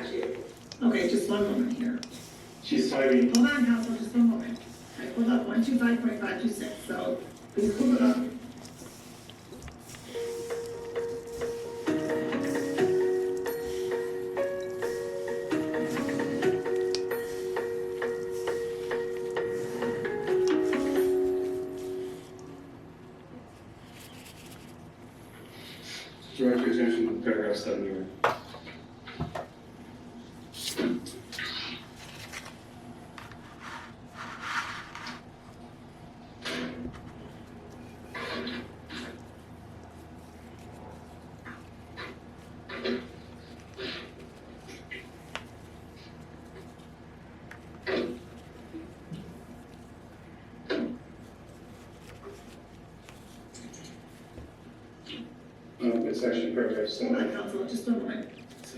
statute. Okay, just one moment here. She's typing. Hold on, council, just one moment. I pulled up 125.526, so please pull it up. Direct your attention to paragraph 7 here. It's actually paragraph Hold 7. on, council, just one moment.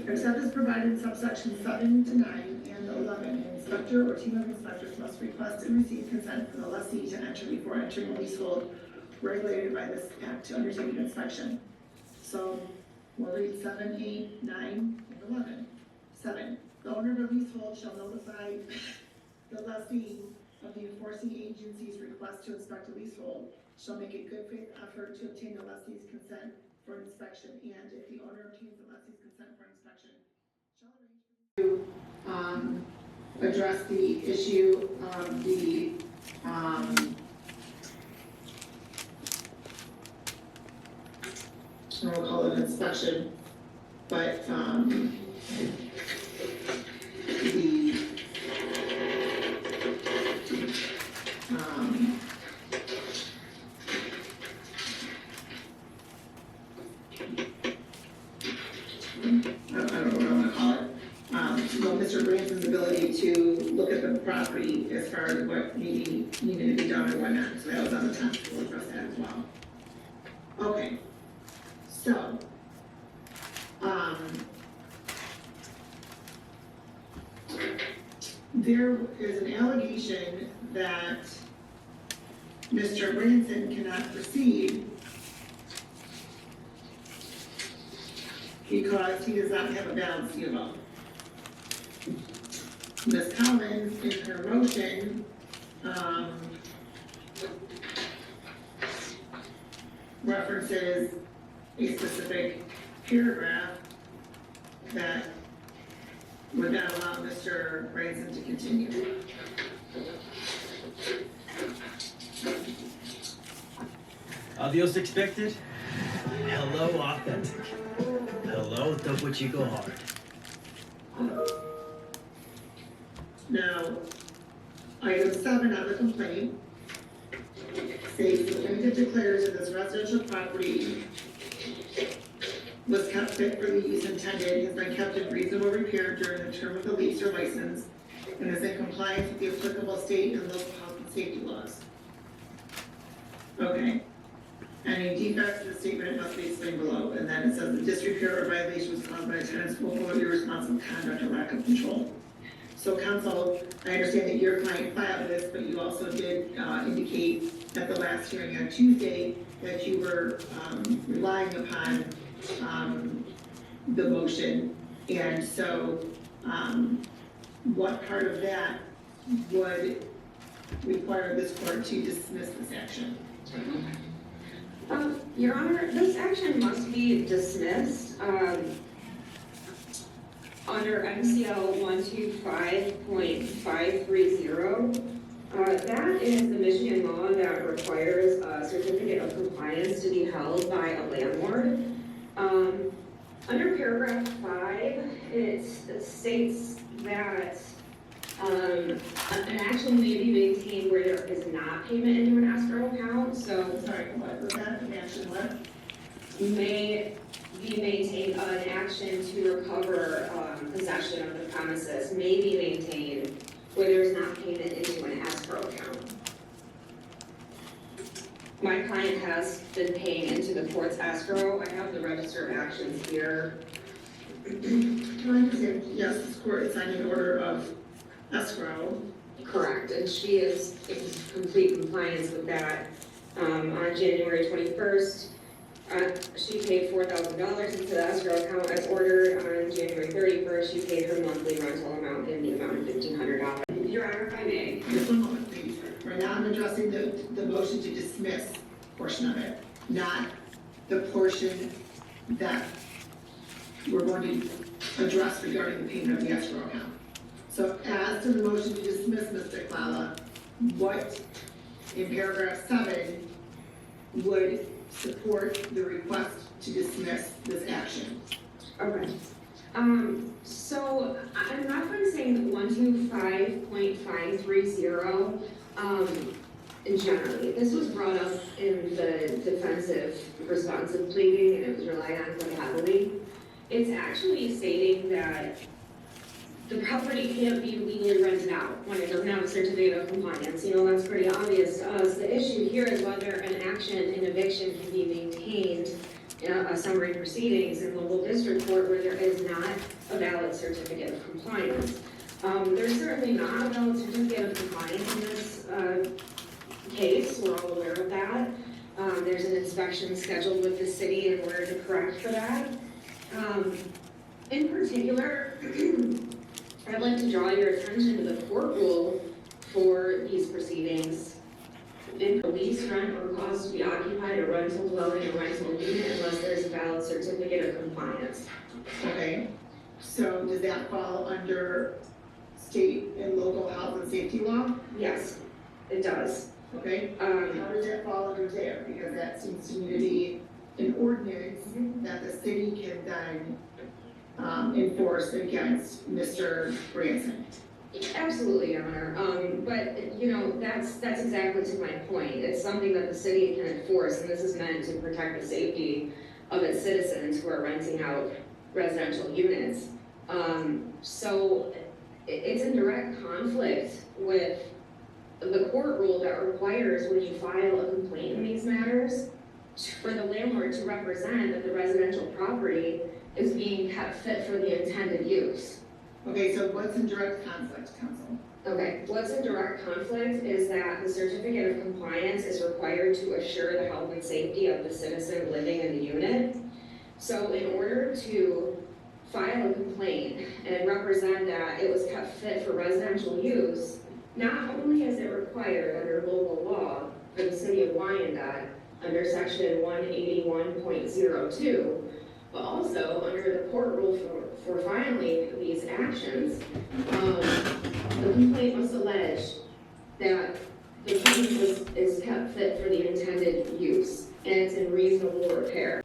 Except as provided in subsection 7 to 9 and 11, an inspector or team of inspectors must request and receive consent from the lessee to enter before entering a leasehold regulated by this act to undertake an inspection. So we'll read 7, 8, 9, and 11. 7, the owner of a leasehold shall notify the lessee of the enforcing agency's request to inspect a leasehold, shall make a good faith effort to obtain the lessee's consent for inspection, and if the owner obtains the lessee's consent for inspection, shall arrange to address the issue of the we'll call it inspection, but the I don't know what I want to call it, Mr. Branson's ability to look at the property as far as what maybe needed to be done or whatnot, so that was on the top, we'll address that as well. Okay, so, there is an allegation that Mr. Branson cannot proceed because he does not have a valid CFO. Ms. Collins, in her motion, references a specific paragraph that would not allow Mr. Branson to continue. Adios expected. Hello authentic. Hello Topo Chico hard. Now, item 7 on the complaint states the plaintiff declares that this residential property was kept fit for the use intended, has been kept in reasonable repair during the term of the lease or license, and is in compliance with the applicable state and local health and safety laws. Okay. Any defects in the statement must be explained below, and then it says the disrepair or violation was caused by a tenant's willful or irresponsible conduct or lack of control. So council, I understand that your client filed this, but you also did indicate at the last hearing on Tuesday that you were relying upon the motion. And so what part of that would require this court to dismiss this action? Your Honor, this action must be dismissed, under MCL 125.530. That is the Michigan law that requires a certificate of compliance to be held by a landlord. Under paragraph 5, it states that an action may be maintained where there is not payment into an escrow account. So, Sorry, what was that? An action what? may be maintained, an action to recover possession of the premises may be maintained where there is not payment into an escrow account. My client has been paying into the court's escrow. I have the register of actions here. Can I understand? Yes, this court is signing an order of escrow. Correct, and she is in complete compliance with that. On January 21st, She paid $4,000 into the escrow account as ordered on January 31st. She paid her monthly rental amount in the amount of $1,500. Your Honor, if I may. Just one moment, please. Right now, I'm addressing the motion to dismiss portion of it, not the portion that we're going to address regarding the payment of the escrow account. So as to the motion to dismiss, Mr. Klala, what in paragraph 7 would support the request to dismiss this action? Okay. So I'm referencing 125.530, generally. This was brought up in the defensive responsive pleading and it was relied on quite heavily. It's actually stating that the property can't be legally rented out when it doesn't have a certificate of compliance. You know, that's pretty obvious to us. The issue here is whether an action in eviction can be maintained in a summary proceedings in local district court where there is not a valid certificate of compliance. There's certainly not a valid certificate of compliance in this case. We're all aware of that. There's an inspection scheduled with the city in order to correct for that. In particular, I'd like to draw your attention to the court rule for these proceedings. In a lease, rent, or cause to be occupied a rental dwelling or rental unit unless there's a valid certificate of compliance. Okay, so does that fall under state and local health and safety law? Yes, it does. Okay, how does that fall under there? Because that seems to me to be an ordinance that the city can then enforce against Mr. Branson. Absolutely, Your Honor. But, you know, that's exactly to my point. It's something that the city can enforce, and this is meant to protect the safety of its citizens who are renting out residential units. So it's in direct conflict with the court rule that requires when you file a complaint in these matters for the landlord to represent that the residential property is being kept fit for the intended use. Okay, so what's in direct conflict, counsel? Okay, what's in direct conflict is that the certificate of compliance is required to assure the health and safety of the citizen living in the unit. So in order to file a complaint and represent that it was kept fit for residential use, not only is it required under local law for the city of Wyandotte under section 181.02, but also under the court rule for filing these actions, the complaint must allege that the premises is kept fit for the intended use and it's in reasonable repair.